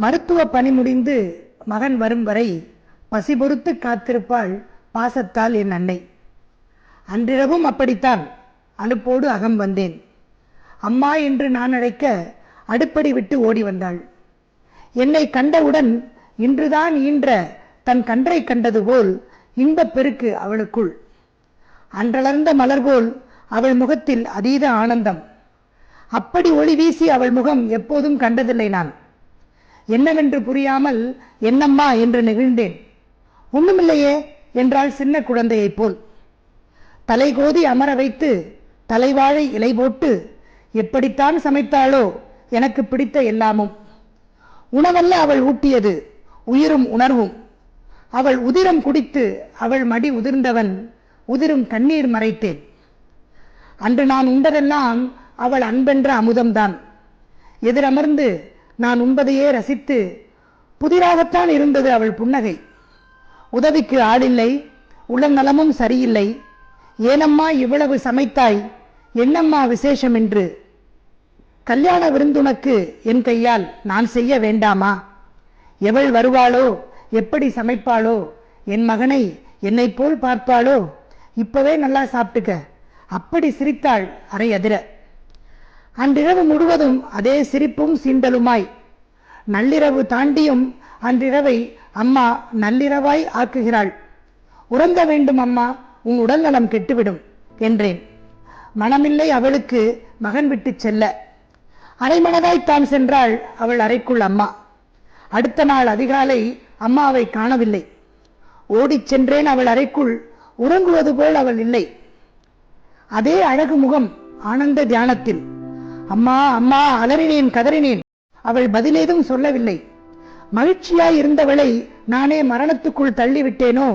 மருத்துவ பணி முடிந்து மகன் வரும் வரை பசி பொறுத்து காத்திருப்பாள் பாசத்தால் என் அன்னை. அன்றிரவும் அப்படித்தான் அலுப்போடு அகம் வந்தேன். அம்மா என்று நான் அழைக்க அடுப்படி விட்டு ஓடி வந்தாள். என்னை கண்டவுடன் இன்றுதான் ஈன்ற தன் கன்றை கண்டது போல் இன்பப் பெருக்கு அவளுக்குள். அன்றளர்ந்த மலர் போல் அவள் முகத்தில் அதீத ஆனந்தம். அப்படி ஒளி வீசி அவள் முகம் எப்போதும் கண்டதில்லை நான். என்னவென்று புரியாமல் என்னம்மா என்று நெகிழ்ந்தேன். ஒண்ணுமில்லையே என்றாள் சின்ன குழந்தையைப் போல். தலை கோதி அமர வைத்து தலைவாழை இலை போட்டு எப்படித்தான் சமைத்தாளோ எனக்கு பிடித்த எல்லாமும். உணவல்ல அவள் ஊட்டியது, உயிரும் உணர்வும். அவள் உதிரம் குடித்து அவள் மடி உதிர்ந்தவன் உதிரும் கண்ணீர் மறைத்தேன். அன்று நான் உண்டதெல்லாம் அவள் அன்பென்ற அமுதம்தான். எதிரமர்ந்து நான் உண்பதையே ரசித்து புதிராகத்தான் இருந்தது அவள் புன்னகை. உதவிக்கு ஆளில்லை, உடல்நலமும் சரியில்லை. ஏனம்மா இவ்வளவு சமைத்தாய், என்னம்மா விசேஷம் என்று. கல்யாண விருந்துனக்கு என் கையால் நான் செய்ய வேண்டாமா? எவள் வருவாளோ, எப்படி சமைப்பாளோ, என் மகனை என்னை போல் பார்ப்பாளோ, இப்பவே நல்லா சாப்பிட்டுக்க. அப்படி சிரித்தாள் அரை அதிர. அன்றிரவு முழுவதும் அதே சிரிப்பும் சீண்டலுமாய். நள்ளிரவு தாண்டியும் அன்றிரவை அம்மா நள்ளிரவாய் ஆக்குகிறாள். உறங்க வேண்டும் அம்மா, உன் உடல் நலம் கெட்டுவிடும் என்றேன். மனமில்லை அவளுக்கு மகன் விட்டு செல்ல. அரைமனதாய்த்தான் சென்றாள் அவள் அறைக்குள் அம்மா. அடுத்த நாள் அதிகாலை அம்மாவை காணவில்லை. ஓடிச் சென்றேன் அவள் அறைக்குள். உறங்குவது போல் அவள் இல்லை. அதே அழகு முகம், ஆனந்த தியானத்தில். அம்மா அம்மா அலறினேன், கதறினேன். அவள் பதிலேதும் சொல்லவில்லை. மகிழ்ச்சியாய் இருந்தவளை நானே மரணத்துக்குள் தள்ளிவிட்டேனோ?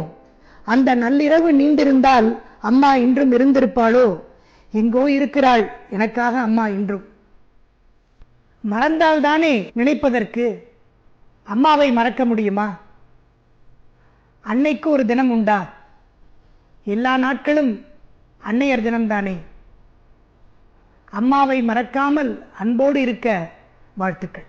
அந்த நள்ளிரவு நீண்டிருந்தால் அம்மா இன்றும் இருந்திருப்பாளோ? எங்கோ இருக்கிறாள் எனக்காக அம்மா இன்றும். மறந்தால்தானே நினைப்பதற்கு. அம்மாவை மறக்க முடியுமா? அன்னைக்கு ஒரு தினம் உண்டா? எல்லா நாட்களும் அன்னையர் தினம்தானே. அம்மாவை மறக்காமல் அன்போடு இருக்க வாழ்த்துக்கள்.